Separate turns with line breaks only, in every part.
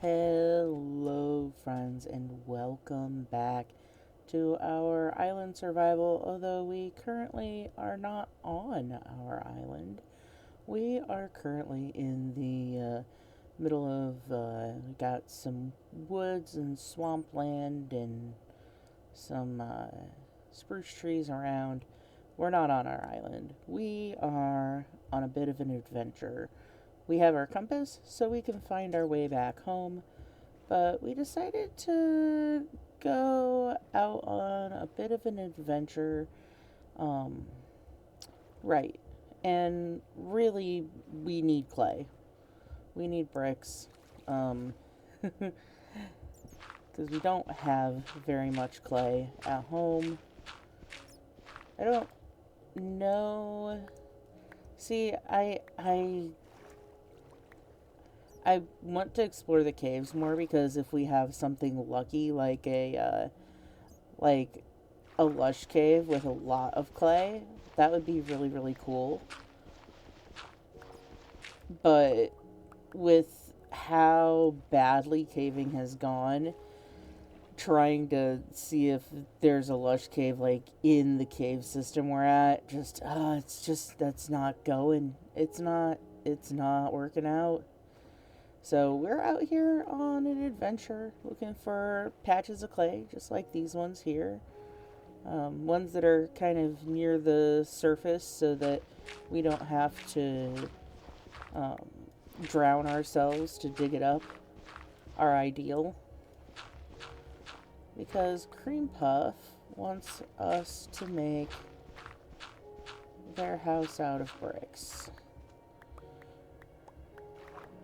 Hello, friends, and welcome back to our island survival. Although we currently are not on our island, we are currently in the middle of got some woods and swampland and some spruce trees around. We're not on our island. We are on a bit of an adventure. We have our compass so we can find our way back home, but we decided to go out on a bit of an adventure. Um, right. And really, we need clay. We need bricks. Um, because we don't have very much clay at home. I don't know. See, I want to explore the caves more because if we have something lucky like a lush cave with a lot of clay, that would be really really cool. But with how badly caving has gone, trying to see if there's a lush cave like in the cave system we're at, it's just that's not going. It's not working out. So we're out here on an adventure looking for patches of clay, just like these ones here. Ones that are kind of near the surface so that we don't have to um, drown ourselves to dig it up are ideal. Because Cream Puff wants us to make their house out of bricks.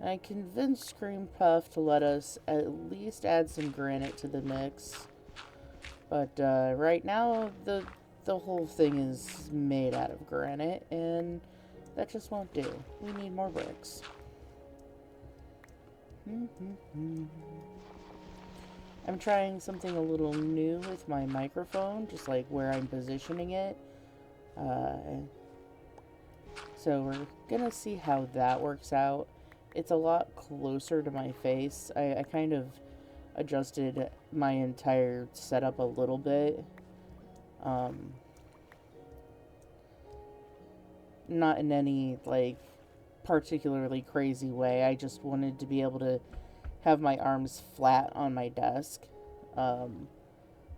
I convinced Cream Puff to let us at least add some granite to the mix. But right now, the whole thing is made out of granite, and that just won't do. We need more bricks. I'm trying something a little new with my microphone, just like where I'm positioning it. Uh, so we're gonna see how that works out. It's a lot closer to my face. I kind of adjusted my entire setup a little bit. Um, Not in any like particularly crazy way. I just wanted to be able to have my arms flat on my desk. Um,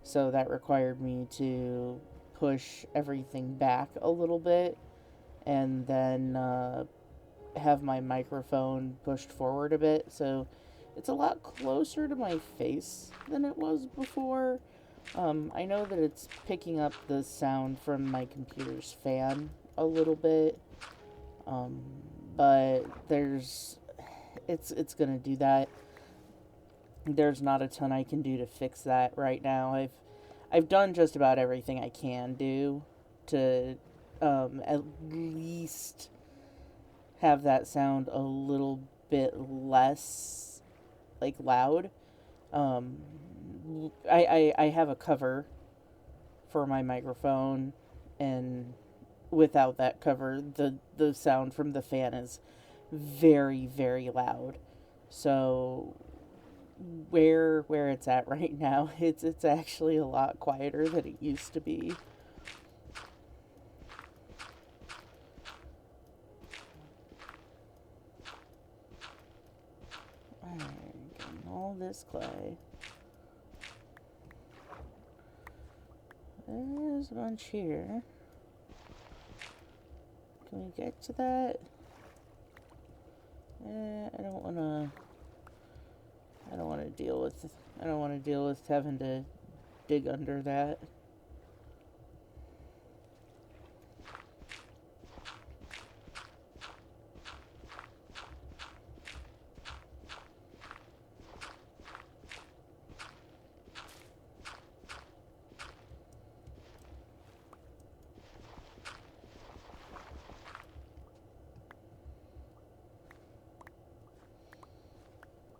so that required me to push everything back a little bit and then have my microphone pushed forward a bit. So it's a lot closer to my face than it was before. I know that it's picking up the sound from my computer's fan a little bit, um, but it's gonna do that. There's not a ton I can do to fix that right now. I've done just about everything I can do to at least have that sound a little bit less like loud. Um, I have a cover for my microphone, and without that cover, the sound from the fan is very very loud. So where it's at right now, it's actually a lot quieter than it used to be. Alright, getting all this clay. There's a bunch here. Can we get to that? I don't wanna. I don't want to deal with. I don't want to deal with having to dig under that.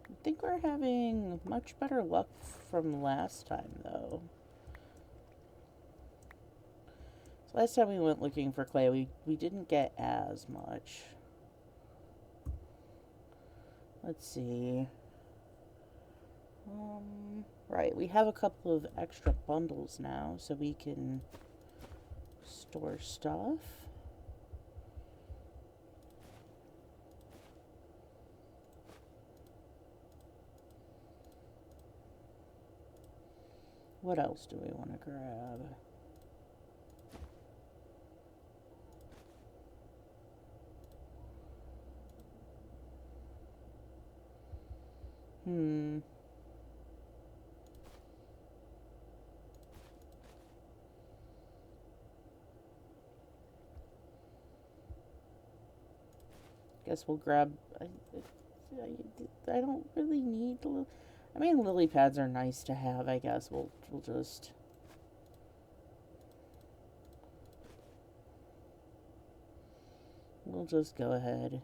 I think we're having much better luck from last time, though. So last time we went looking for clay, we didn't get as much. Let's see. Right, we have a couple of extra bundles now, so we can store stuff. What else do we want to grab? Guess we'll grab. I don't really need. I mean, lily pads are nice to have. I guess we'll just. We'll just go ahead.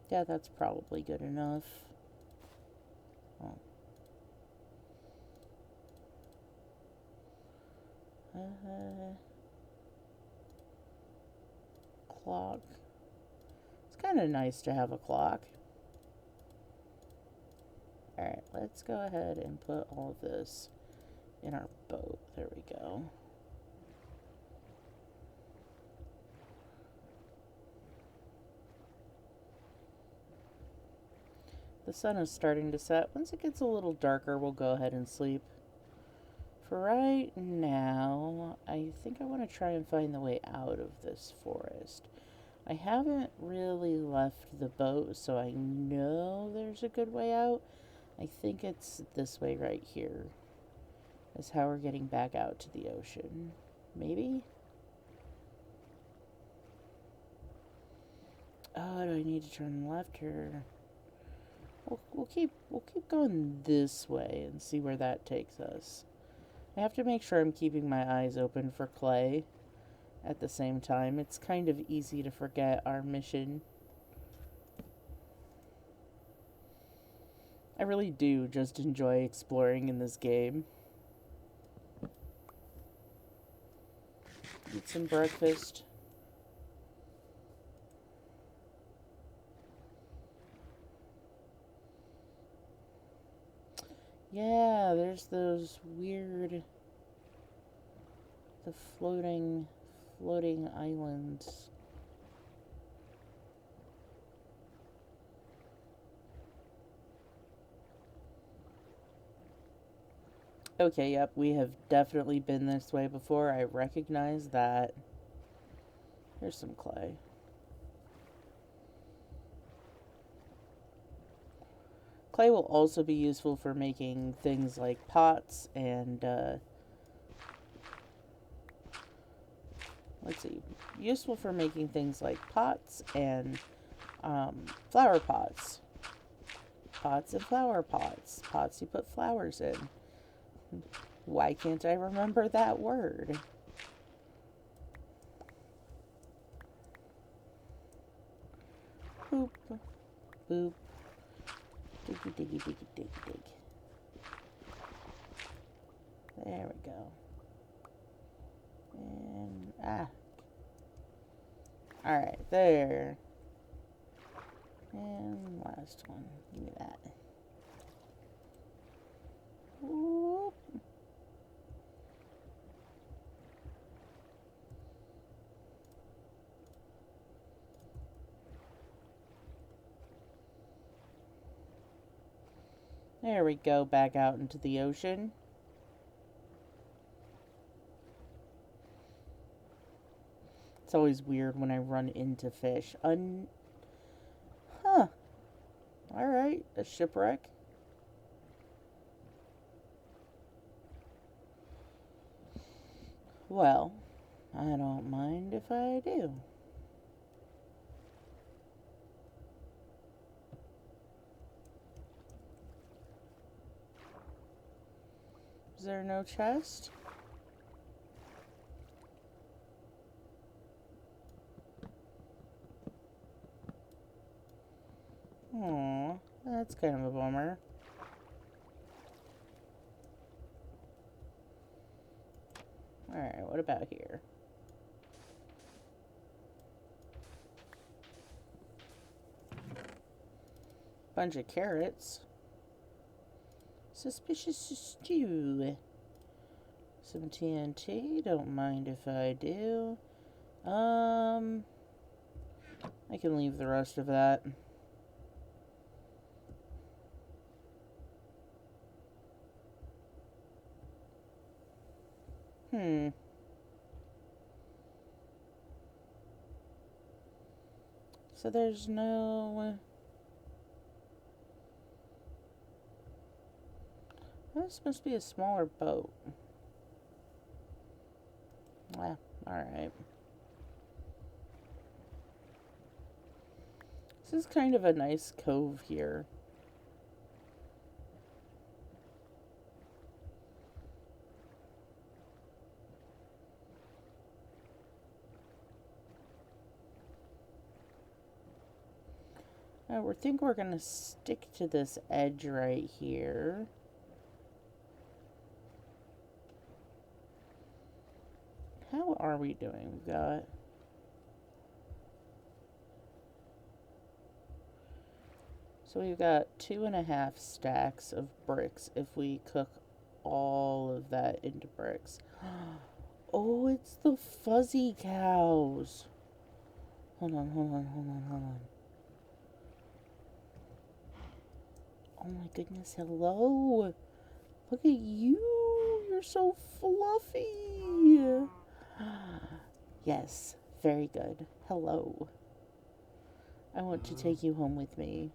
Yeah, that's probably good enough. Oh. Clock. It's kind of nice to have a clock. Alright, let's go ahead and put all of this in our boat. There we go. The sun is starting to set. Once it gets a little darker, we'll go ahead and sleep. For right now, I think I want to try and find the way out of this forest. I haven't really left the boat, so I know there's a good way out. I think it's this way right here is how we're getting back out to the ocean. Maybe? Oh, do I need to turn left or... We'll keep going this way and see where that takes us. I have to make sure I'm keeping my eyes open for clay at the same time. It's kind of easy to forget our mission. I really do just enjoy exploring in this game. Eat some breakfast. Yeah, there's those weird... the floating islands. Okay, yep, we have definitely been this way before. I recognize that. Here's some clay. Clay will also be useful for making things like pots and, let's see, useful for making things like pots and flower pots. Pots and flower pots. Pots you put flowers in. Why can't I remember that word? Boop. Boop. Diggy, diggy, diggy, diggy, dig. There we go. And, Alright, there. And last one. Give me that. Whoop. There we go, back out into the ocean. It's always weird when I run into fish. Huh. Alright, a shipwreck. Well, I don't mind if I do. Is there no chest? Aw, that's kind of a bummer. Alright, what about here? Bunch of carrots. Suspicious stew. Some TNT. Don't mind if I do. I can leave the rest of that. So there's no... This must be a smaller boat. Ah, alright. This is kind of a nice cove here. I think we're going to stick to this edge right here. How are we doing? We've got... So we've got 2.5 stacks of bricks if we cook all of that into bricks. Oh, it's the fuzzy cows. Hold on. Oh my goodness, hello. Look at you. You're so fluffy. Yes, very good. Hello. I want to take you home with me.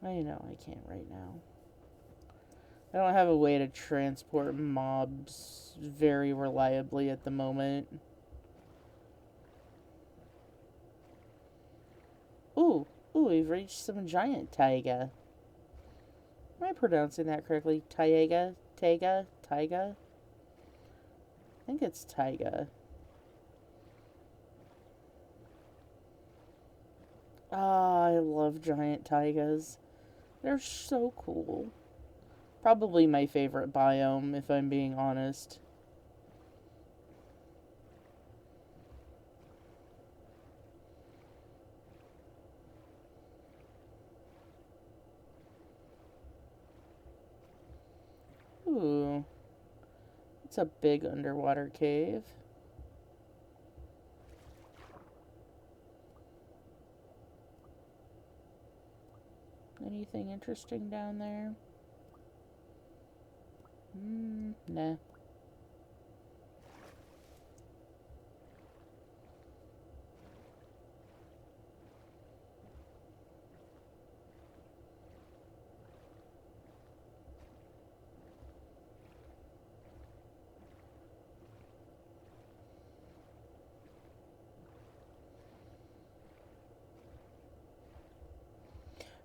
I know I can't right now. I don't have a way to transport mobs very reliably at the moment. Ooh, we've reached some giant taiga. Am I pronouncing that correctly? Taiga? Taiga? Taiga? I think it's taiga. Ah, I love giant taigas. They're so cool. Probably my favorite biome, if I'm being honest. Ooh. It's a big underwater cave. Anything interesting down there? Nah.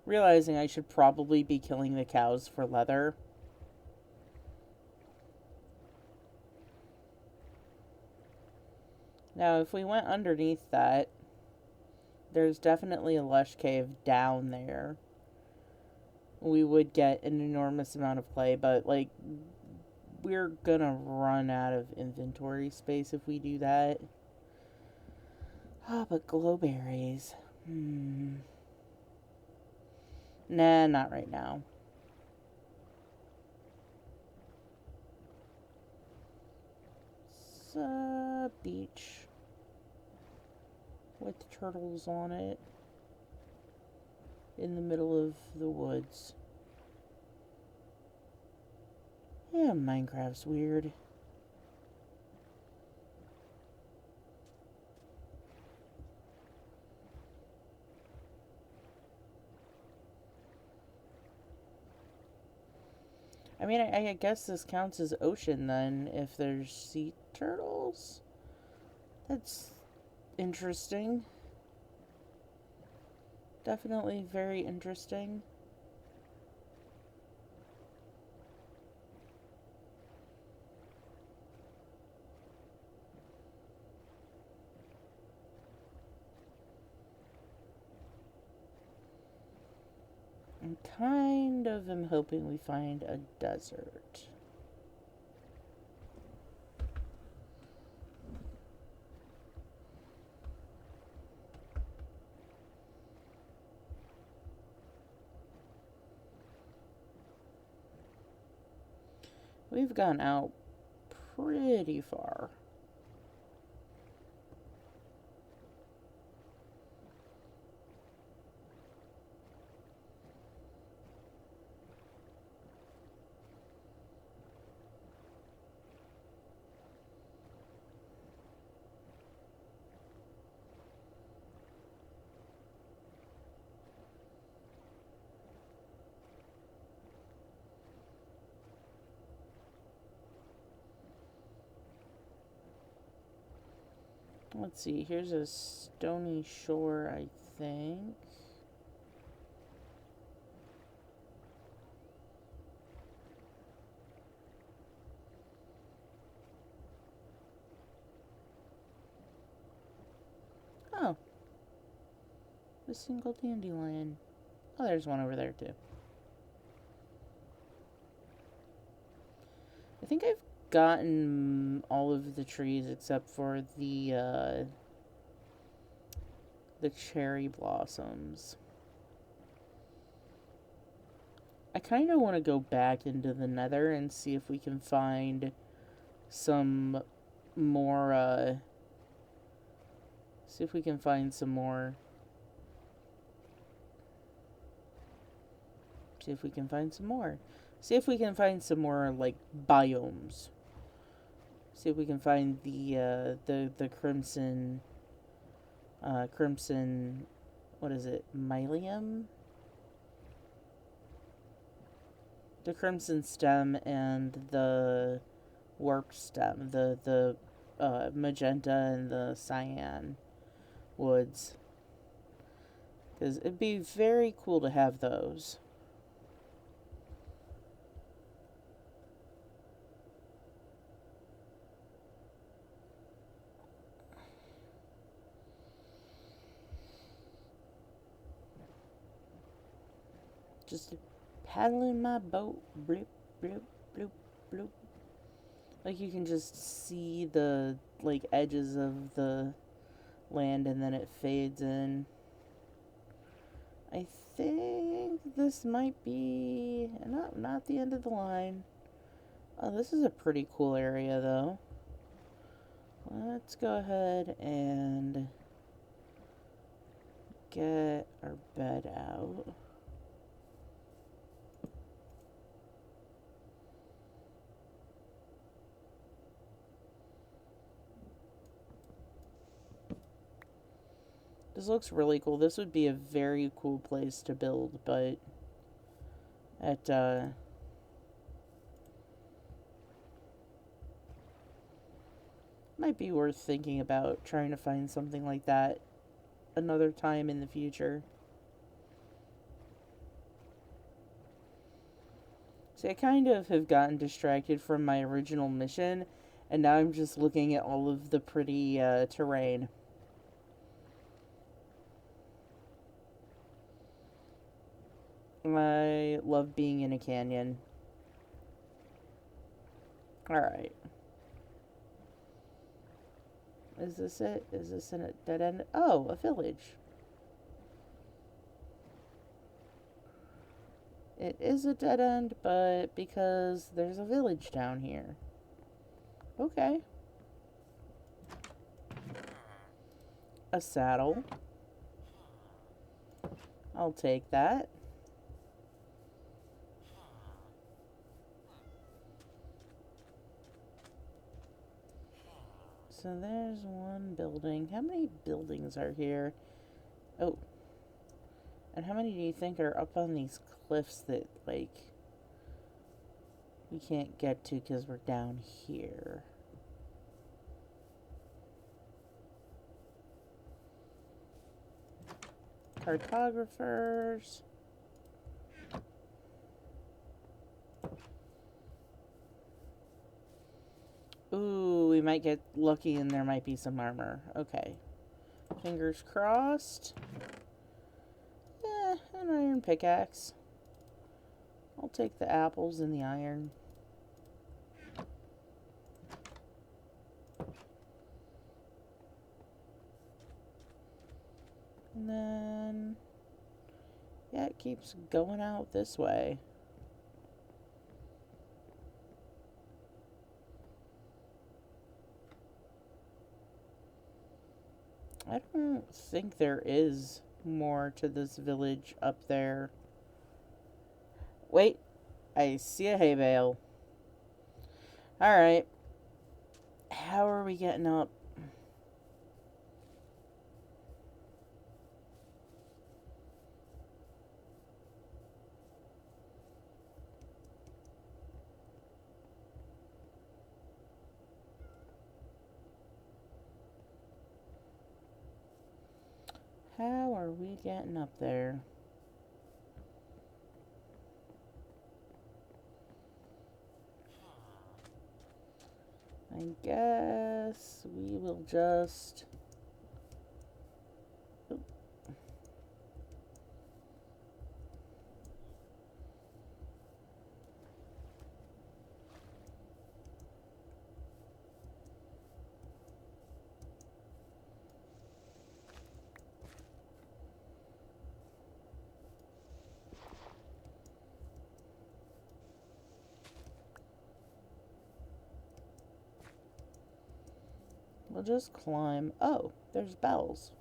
Realizing I should probably be killing the cows for leather. Now, if we went underneath that, there's definitely a lush cave down there. We would get an enormous amount of clay, but, like, we're gonna run out of inventory space if we do that. Ah, but glowberries. Nah, not right now. It's a beach with turtles on it in the middle of the woods. Yeah, Minecraft's weird. I mean, I guess this counts as ocean then, if there's sea turtles. That's interesting. Definitely very interesting. I kind of am hoping we find a desert. We've gone out pretty far. Let's see, here's a stony shore, I think. Oh, a single dandelion. Oh, there's one over there, too. I think I've gotten all of the trees except for the cherry blossoms. I kind of want to go back into the nether and see if we can find some more, see if we can find some more. See if we can find some more. See if we can find some more, like, biomes. See if we can find the crimson, what is it, myelium? The crimson stem and the warped stem, the magenta and the cyan woods. Because it'd be very cool to have those. Just paddling my boat, bloop, bloop, bloop, bloop. Like you can just see the like edges of the land and then it fades in. I think this might be not the end of the line. Oh, this is a pretty cool area though. Let's go ahead and get our bed out. This looks really cool. This would be a very cool place to build, but it might be worth thinking about trying to find something like that another time in the future. See, I kind of have gotten distracted from my original mission, and now I'm just looking at all of the pretty terrain. I love being in a canyon. Alright. Is this it? Is this in a dead end? Oh, a village. It is a dead end, but because there's a village down here. Okay. A saddle. I'll take that. So there's one building. How many buildings are here? Oh. And how many do you think are up on these cliffs that, like, we can't get to because we're down here? Cartographers. Ooh, we might get lucky and there might be some armor. Okay. Fingers crossed. An iron pickaxe. I'll take the apples and the iron. And then, yeah, it keeps going out this way. I don't think there is more to this village up there. Wait, I see a hay bale. Alright, how are we getting up? How are we getting up there? I guess we will just... We'll just climb. Oh, there's bells.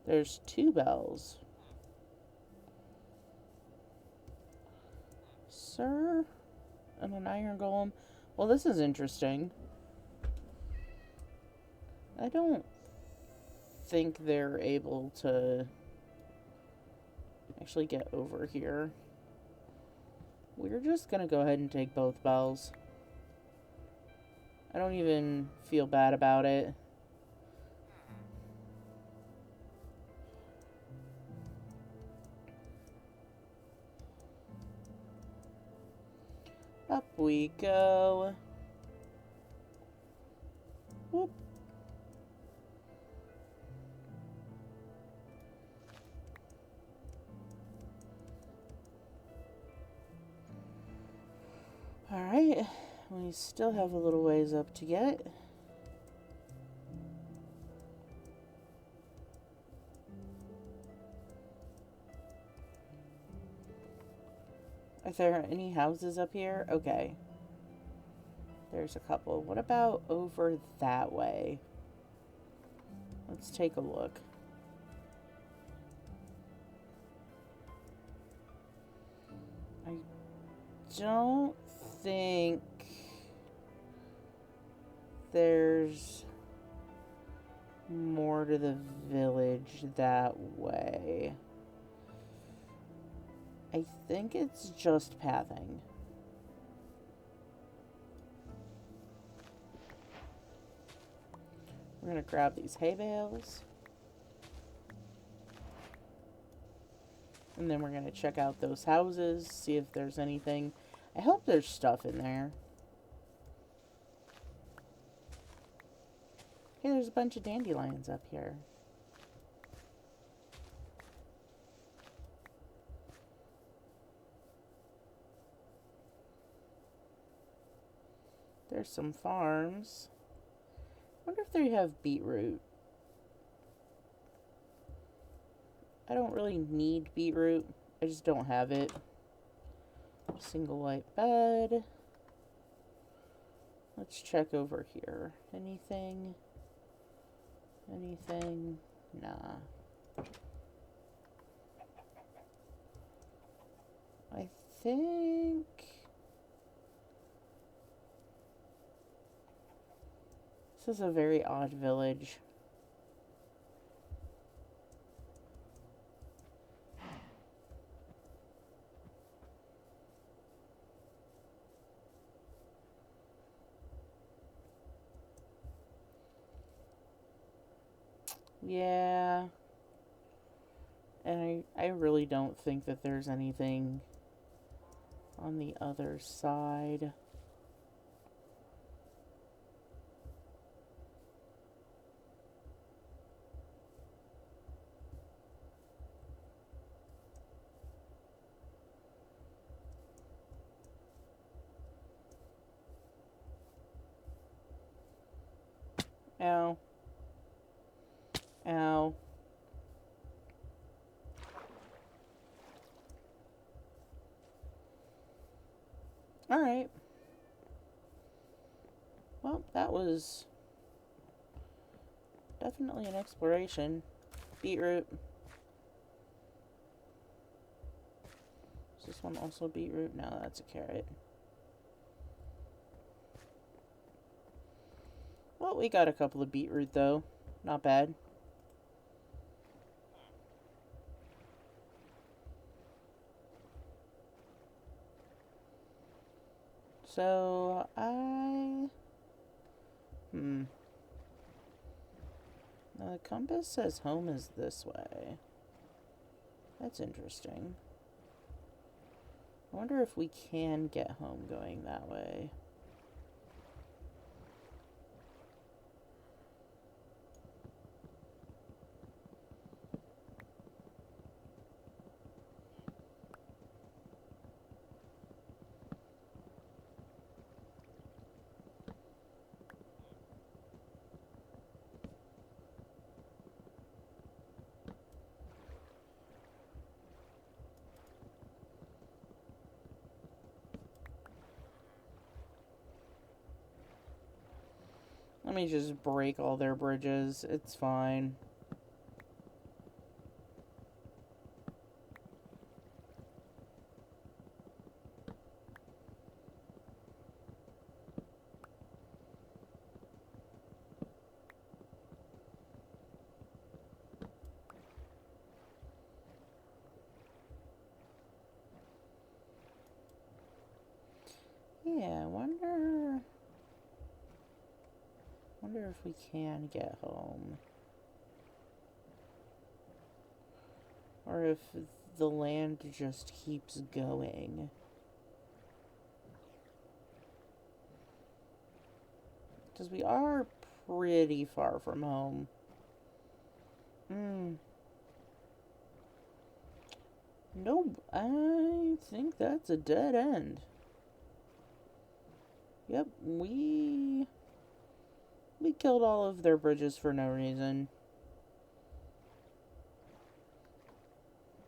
There's 2 bells. Sir? And an iron golem. Well, this is interesting. I don't think they're able to actually get over here. We're just gonna go ahead and take both bells. I don't even feel bad about it. Up we go. Whoop. Alright, we still have a little ways up to get. Are there any houses up here? Okay. There's a couple. What about over that way? Let's take a look. I don't think there's more to the village that way. I think it's just pathing. We're gonna grab these hay bales. And then we're gonna check out those houses, see if there's anything. I hope there's stuff in there. Hey, there's a bunch of dandelions up here. There's some farms. I wonder if they have beetroot. I don't really need beetroot. I just don't have it. Single white bed. Let's check over here. Anything? Anything? Nah. I think... this is a very odd village. Yeah. And I really don't think that there's anything on the other side. Ow. Ow. Alright. Well, that was Definitely an exploration. Beetroot. Is this one also beetroot? No, that's a carrot. Well, we got a couple of beetroot, though. Not bad. So, Now, the compass says home is this way. That's interesting. I wonder if we can get home going that way. Let me just break all their bridges. It's fine. Yeah, I wonder if we can get home. Or if the land just keeps going. Because we are pretty far from home. Nope, I think that's a dead end. Yep, we killed all of their bridges for no reason.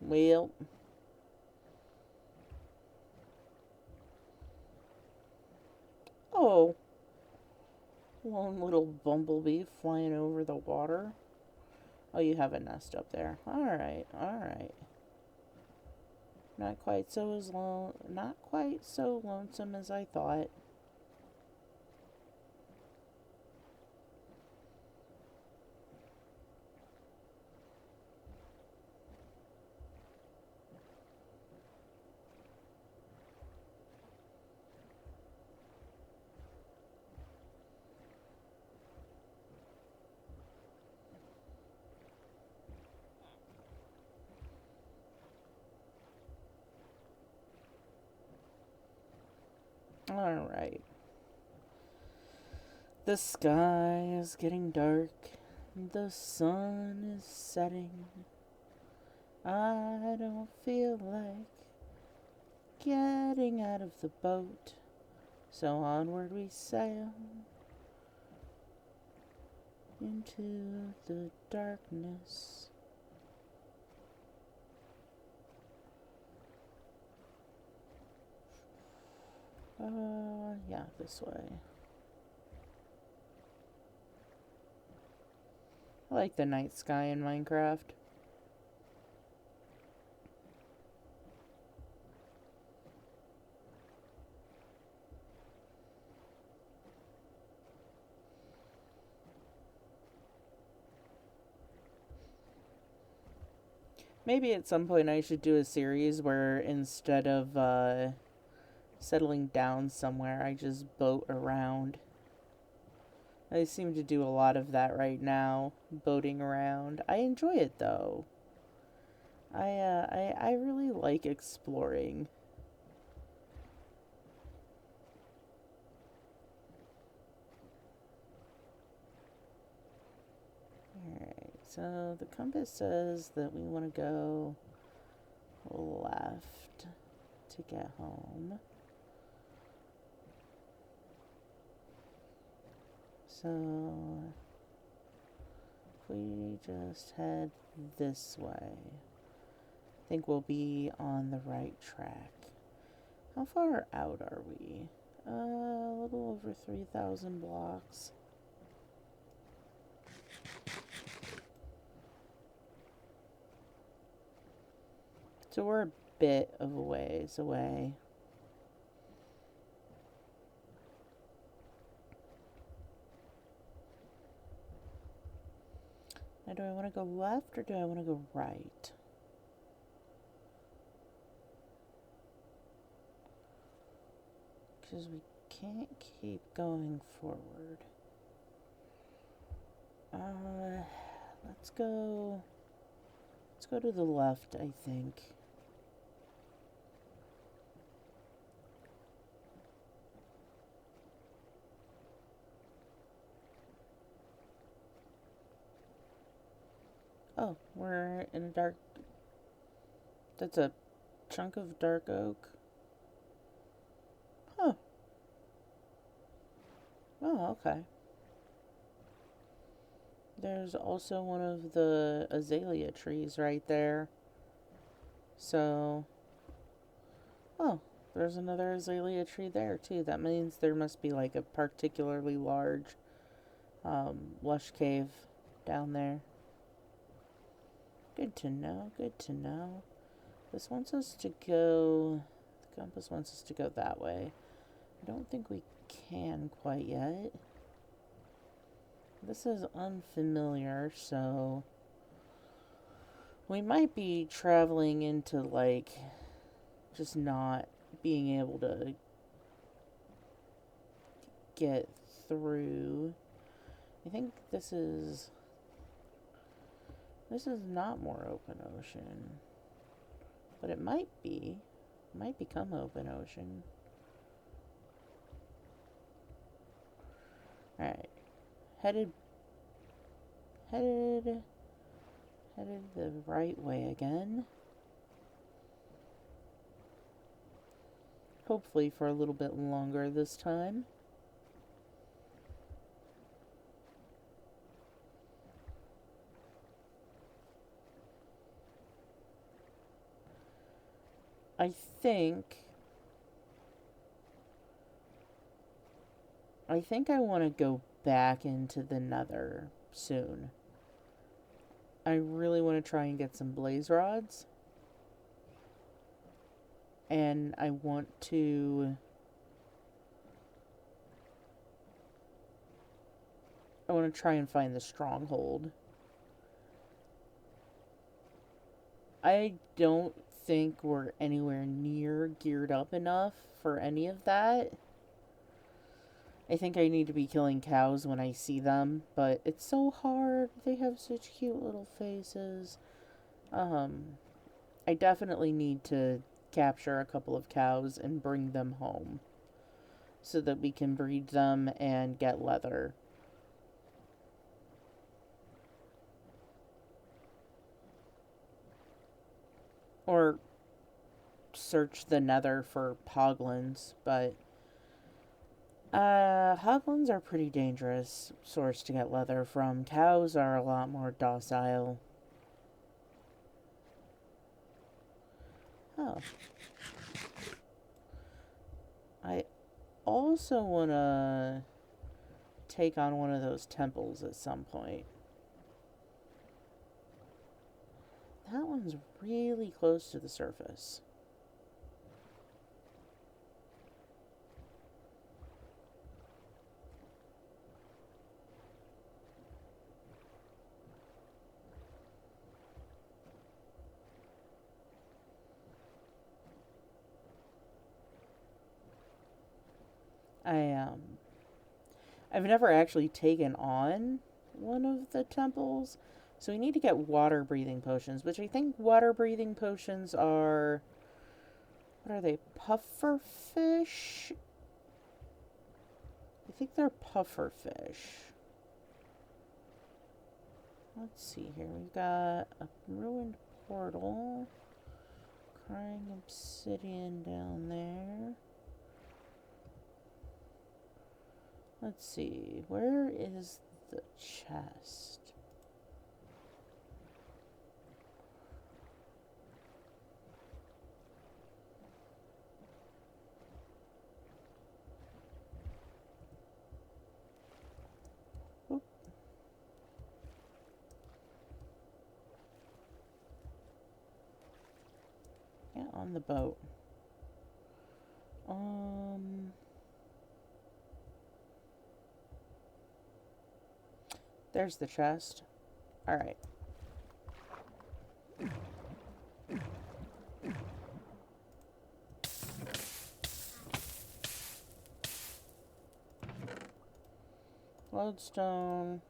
Well, oh, one little bumblebee flying over the water. Oh, you have a nest up there. Alright, alright. Not quite so lonesome as I thought. Alright. The sky is getting dark. The sun is setting. I don't feel like getting out of the boat. So onward we sail into the darkness. Yeah, this way. I like the night sky in Minecraft. Maybe at some point I should do a series where instead of settling down somewhere, I just boat around. I seem to do a lot of that right now, boating around. I enjoy it though. I really like exploring. Alright, so the compass says that we want to go left to get home. So if we just head this way, I think we'll be on the right track. How far out are we? A little over 3,000 blocks. So we're a bit of a ways away. Now, do I want to go left or do I want to go right? Because we can't keep going forward. Let's go. Let's go to the left, I think. Oh, we're in a dark. That's a chunk of dark oak. Huh. Oh, okay. There's also one of the azalea trees right there. So, oh, there's another azalea tree there too. That means there must be like a particularly large, lush cave down there. Good to know, good to know. This wants us to go. The compass wants us to go that way. I don't think we can quite yet. This is unfamiliar, so we might be traveling into like just not being able to get through. I think this is not more open ocean, but it might be. It might become open ocean. All right, headed the right way again. Hopefully for a little bit longer this time. I think I want to go back into the nether soon. I really want to try and get some blaze rods. And I want to try and find the stronghold. I don't think we're anywhere near geared up enough for any of that. I think I need to be killing cows when I see them, but it's so hard. They have such cute little faces. I definitely need to capture a couple of cows and bring them home so that we can breed them and get leather. Or search the nether for hoglins, but hoglins are pretty dangerous source to get leather from. Cows are a lot more docile. Oh. I also want to take on one of those temples at some point. That one's really close to the surface. I've never actually taken on one of the temples, so we need to get water breathing potions, which I think water breathing potions are, what are they? Puffer fish? I think they're puffer fish. Let's see here. We've got a ruined portal. Crying obsidian down there. Let's see. Where is the chest? Oop. on the boat. Um, there's the chest. Alright. Lodestone.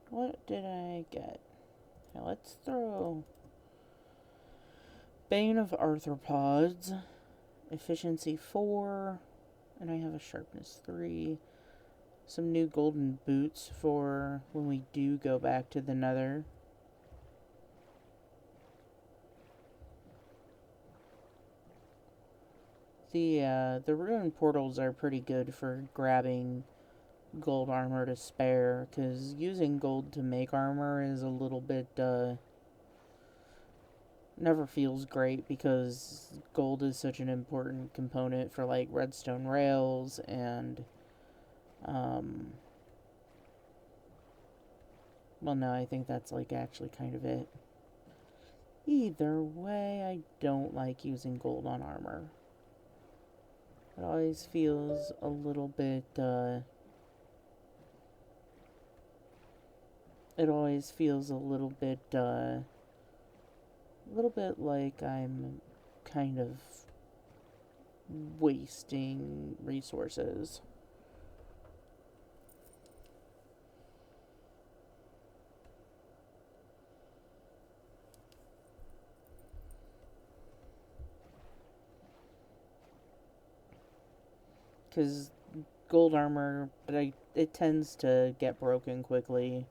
What did I get? Okay, let's throw Bane of Arthropods, Efficiency 4, and I have a Sharpness 3. Some new golden boots for when we do go back to the Nether. The ruin portals are pretty good for grabbing gold armor to spare, because using gold to make armor is a little bit, never feels great, because gold is such an important component for, like, redstone rails and, well, no, I think that's, like, actually kind of it. Either way, I don't like using gold on armor. It always feels a little bit, like I'm kind of wasting resources. Because gold armor, it tends to get broken quickly.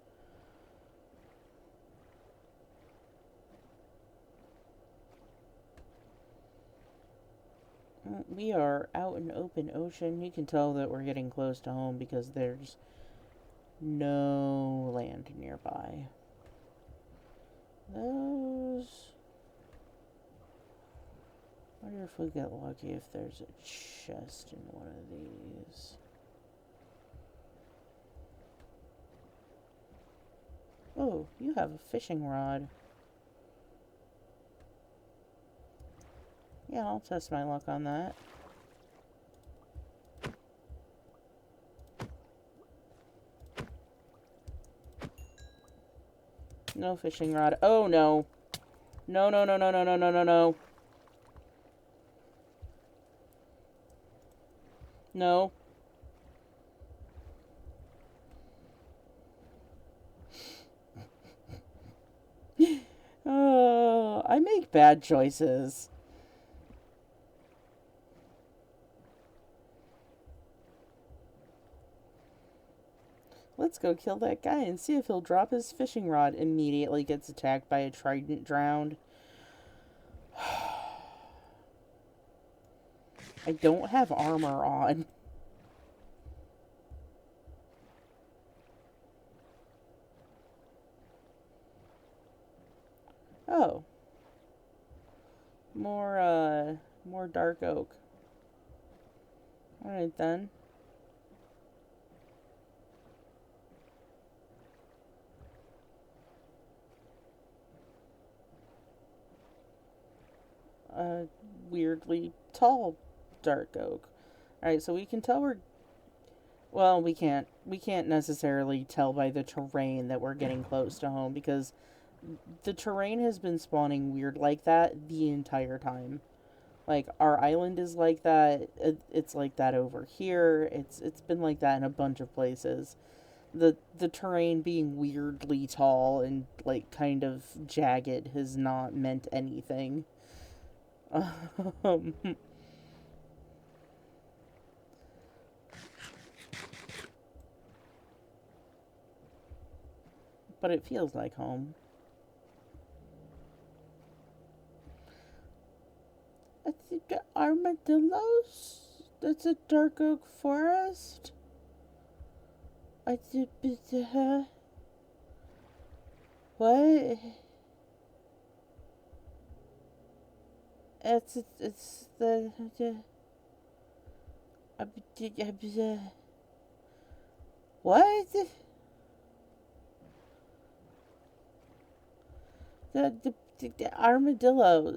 We are out in open ocean. You can tell that we're getting close to home because there's no land nearby. Those... I wonder if we get lucky if there's a chest in one of these. Oh, you have a fishing rod. Yeah, I'll test my luck on that. No fishing rod. Oh, no. No, no, no, no, no, no, no, no, no. No. Oh, I make bad choices. Let's go kill that guy and see if he'll drop his fishing rod. Immediately gets attacked by a trident drowned. I don't have armor on. Oh. More dark oak. Alright then. Weirdly tall dark oak. Alright, so we can tell we're... Well, we can't. We can't necessarily tell by the terrain that we're getting close to home, because the terrain has been spawning weird like that the entire time. Like, our island is like that. It's like that over here. It's been like that in a bunch of places. The terrain being weirdly tall and, like, kind of jagged has not meant anything. Um, but it feels like home. I think the armadillos, That's a dark oak forest? I did. What? It's the. What? The armadillo.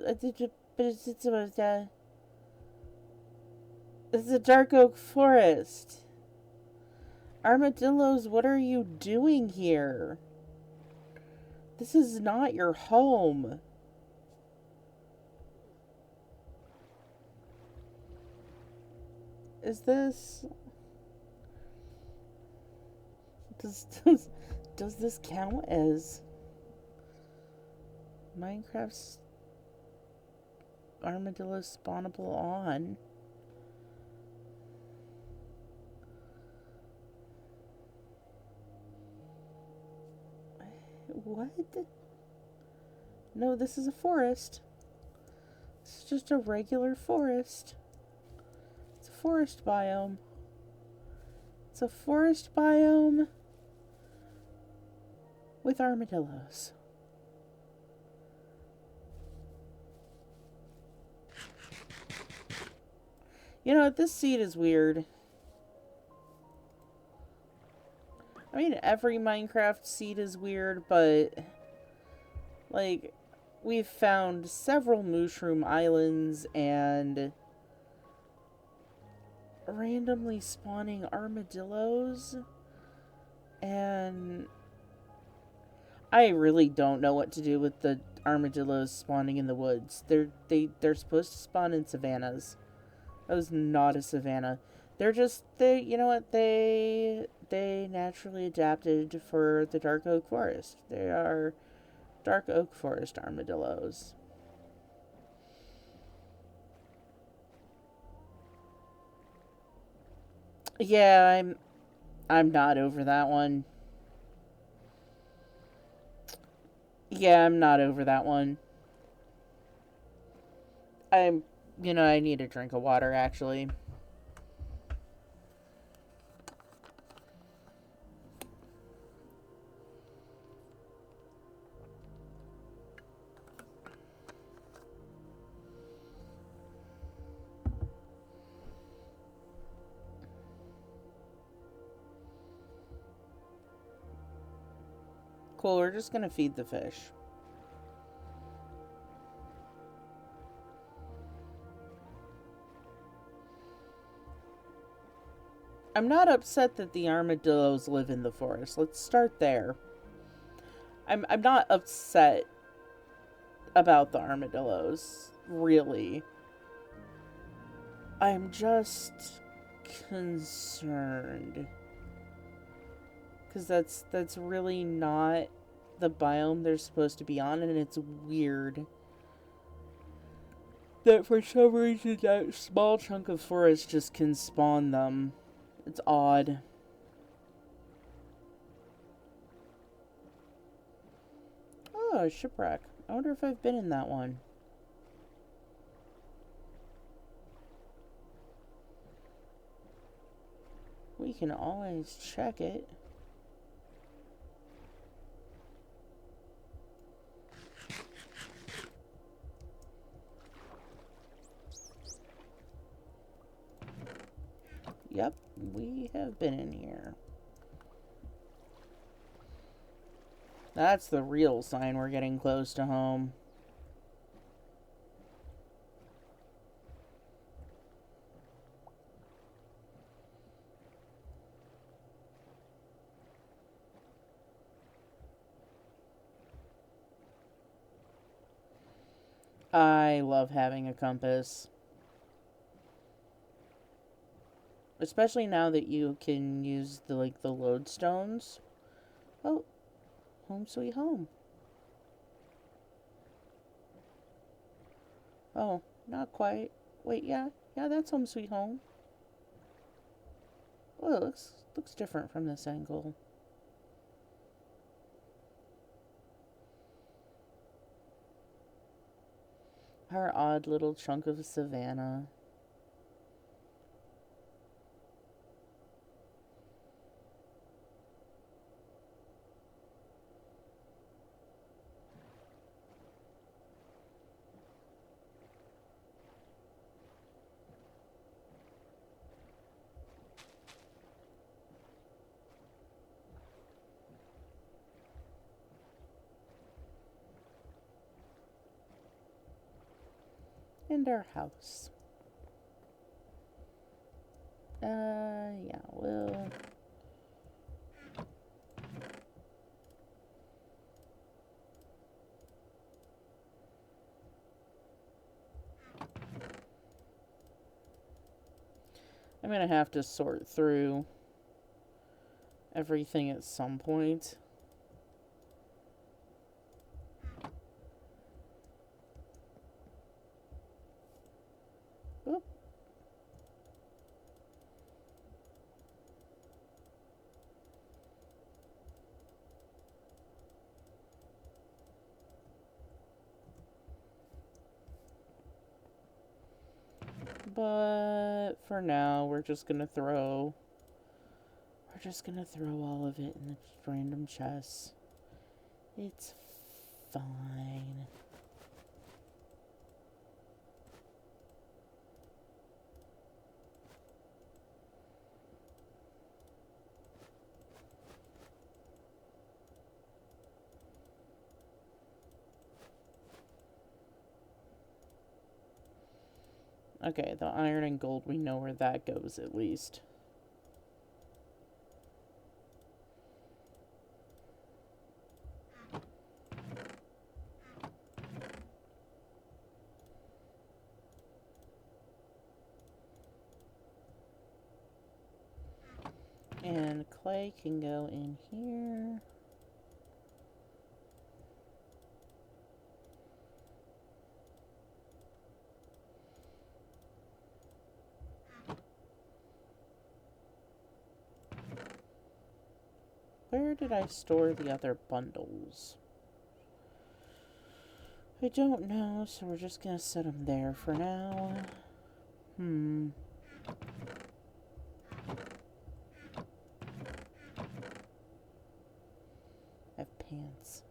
But it's a dark oak forest. Armadillos, what are you doing here? This is not your home. Is this... Does this count as Minecraft's armadillo spawnable on? What? No, this is a forest. It's just a regular forest. It's a forest biome. It's a forest biome with armadillos. You know, this seed is weird. I mean, every Minecraft seed is weird, but... like, we've found several mushroom islands and... randomly spawning armadillos. And... I really don't know what to do with the armadillos spawning in the woods. They're supposed to spawn in savannas. That was not a savanna. They're just, you know what, they naturally adapted for the dark oak forest. They are dark oak forest armadillos. Yeah, I'm not over that one. Yeah, I'm not over that one. I need a drink of water, actually. Cool, we're just gonna feed the fish. I'm not upset that the armadillos live in the forest. Let's start there. I'm not upset about the armadillos, really. I'm just concerned. Because that's really not the biome they're supposed to be on, and it's weird that for some reason that small chunk of forest just can spawn them. It's odd. Oh, a shipwreck. I wonder if I've been in that one. We can always check it. Yep, we have been in here. That's the real sign we're getting close to home. I love having a compass. Especially now that you can use the lodestones. Oh, home sweet home. Oh, not quite. Wait, yeah, that's home sweet home. Oh, it looks different from this angle. Our odd little chunk of savanna. and our house. Yeah, we'll... I'm gonna have to sort through everything at some point. Oop. But for now, we're just gonna throw all of it in the random chests. It's fine. Okay, the iron and gold, we know where that goes at least. And clay can go in here. Where did I store the other bundles? I don't know, so we're just gonna set them there for now. I have pants.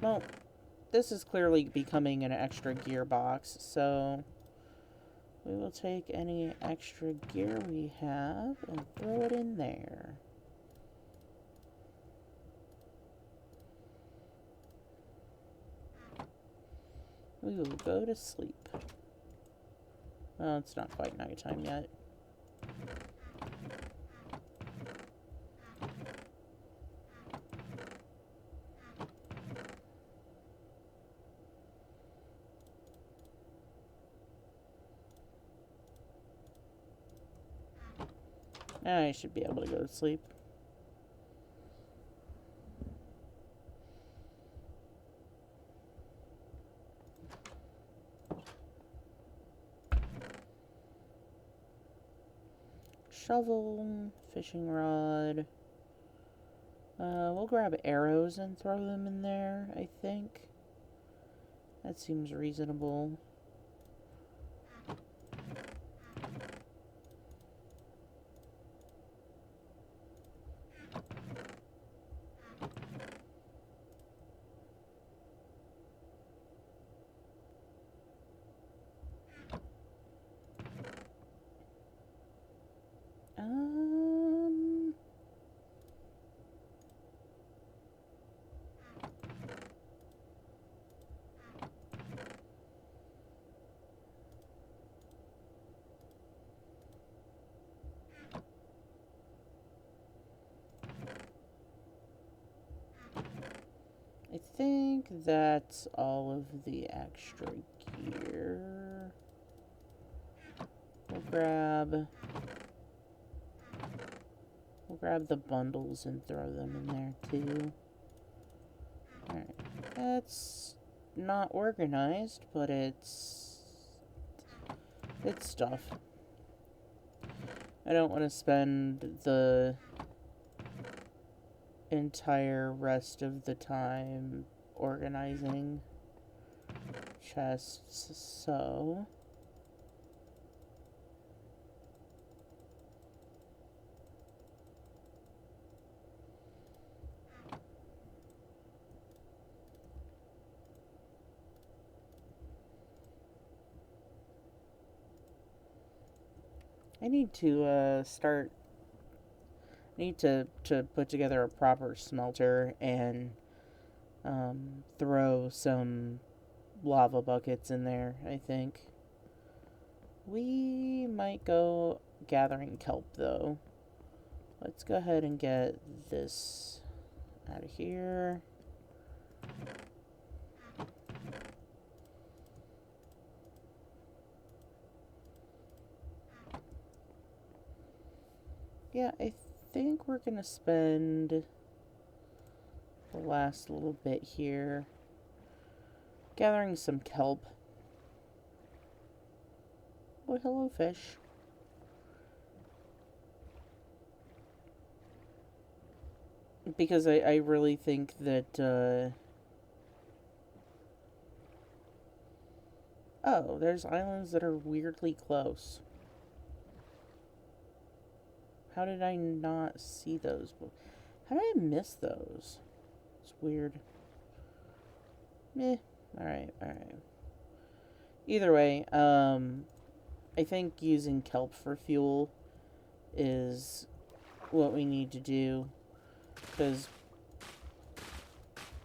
Well, this is clearly becoming an extra gearbox, so we will take any extra gear we have and throw it in there. We will go to sleep. Well, it's not quite nighttime yet. I should be able to go to sleep. Shovel, fishing rod. We'll grab arrows and throw them in there, I think. That seems reasonable. I think that's all of the extra gear. We'll grab the bundles and throw them in there too. Alright. That's not organized, but it's stuff. I don't want to spend the entire rest of the time organizing chests, so I need to to put together a proper smelter and throw some lava buckets in there, I think. We might go gathering kelp, though. Let's go ahead and get this out of here. Yeah, I think we're gonna spend the last little bit here gathering some kelp. Oh, hello, fish. Because I really think that, oh, there's islands that are weirdly close. How did I not see those? How did I miss those? It's weird. Meh. Alright, alright. Either way, I think using kelp for fuel is what we need to do. Because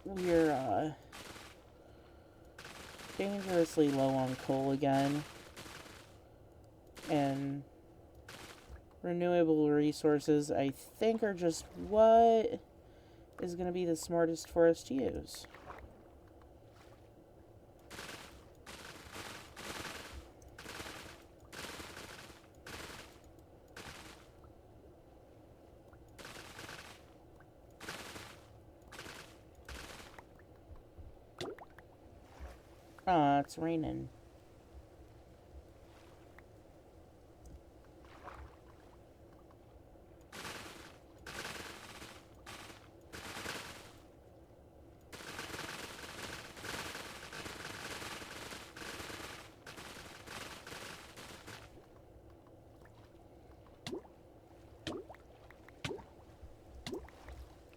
we're, dangerously low on coal again. And renewable resources, I think, are just what is going to be the smartest for us to use. Ah, it's raining.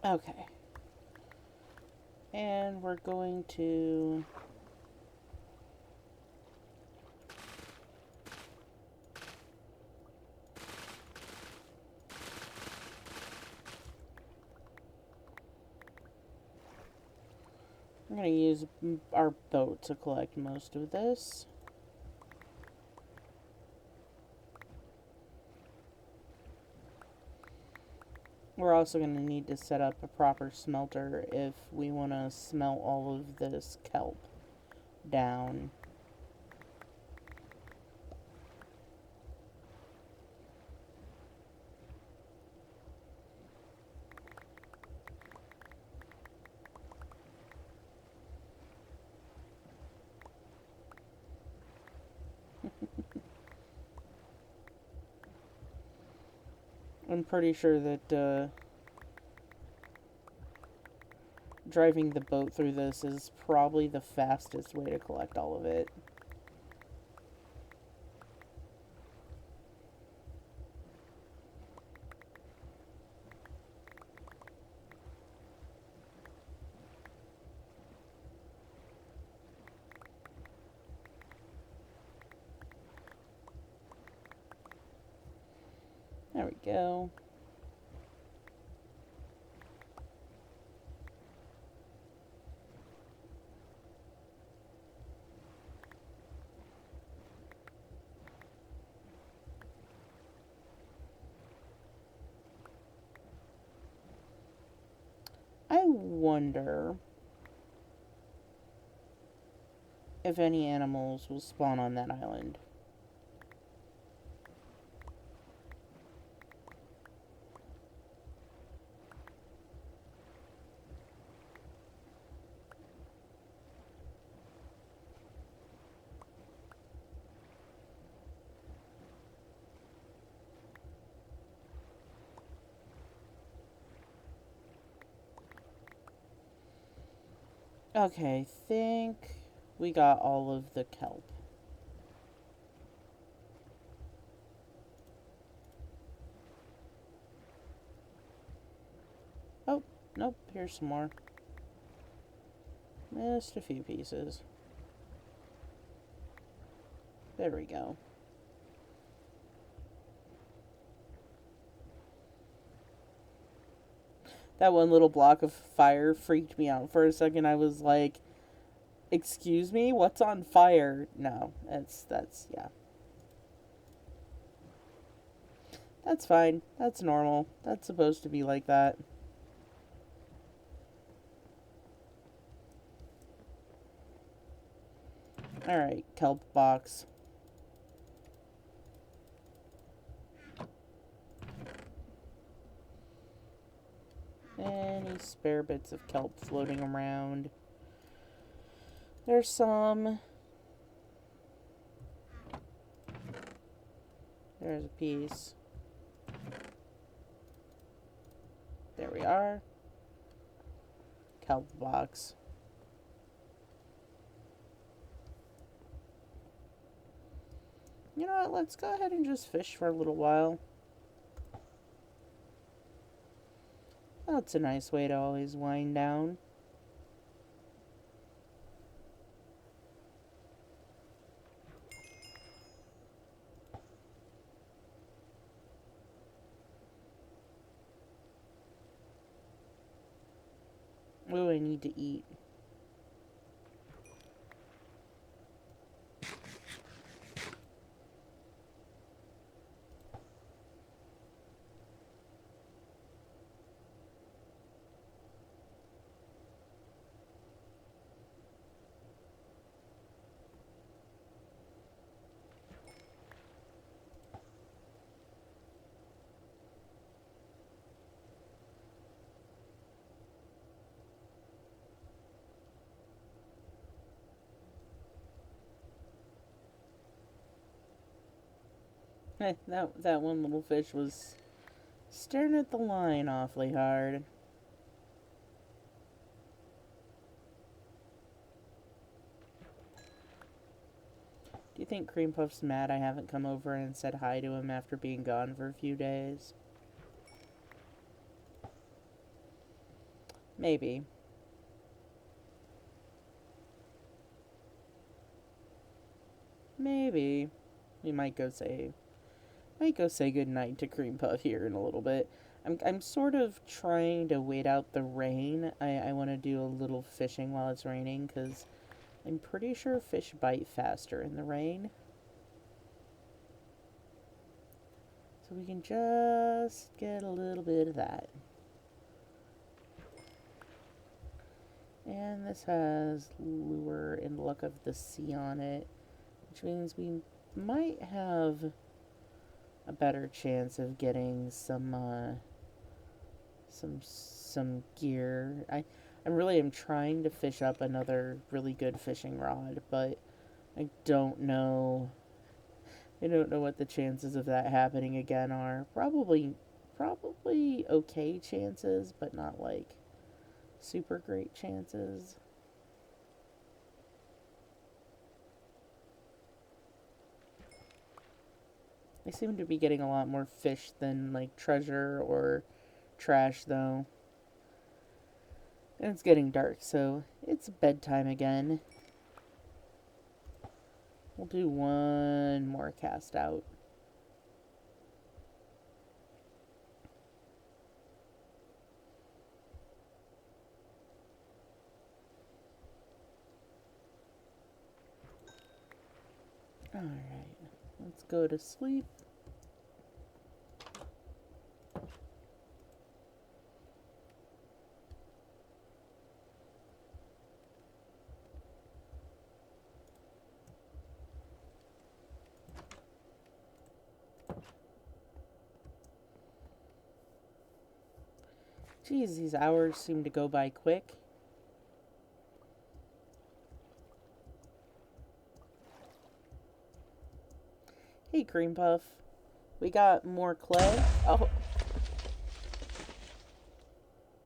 Okay. And we're going to... I'm going to use our boat to collect most of this. We're also going to need to set up a proper smelter if we want to smelt all of this kelp down. I'm pretty sure that driving the boat through this is probably the fastest way to collect all of it. There we go. I wonder if any animals will spawn on that island. Okay, I think we got all of the kelp. Oh, nope, here's some more. Missed a few pieces. There we go. That one little block of fire freaked me out for a second. I was like, Excuse me? What's on fire? No, yeah. That's fine. That's normal. That's supposed to be like that. Alright, kelp box. Any spare bits of kelp floating around? There's some. There's a piece. There we are. Kelp box. You know what? Let's go ahead and just fish for a little while. That's a nice way to always wind down. Ooh, I need to eat. That one little fish was staring at the line awfully hard. Do you think Cream Puff's mad I haven't come over and said hi to him after being gone for a few days? Maybe. Maybe. We might go say goodnight to Cream Puff here in a little bit. I'm sort of trying to wait out the rain. I want to do a little fishing while it's raining, because I'm pretty sure fish bite faster in the rain. So we can just get a little bit of that. And this has lure and luck of the sea on it, which means we might have a better chance of getting some gear. I really am trying to fish up another really good fishing rod, but I don't know what the chances of that happening again are. Probably okay chances, but not like super great chances. I seem to be getting a lot more fish than like treasure or trash though. And it's getting dark, so it's bedtime again. We'll do one more cast out. Alright, let's go to sleep. Geez, these hours seem to go by quick. Hey, Cream Puff. We got more clay. Oh,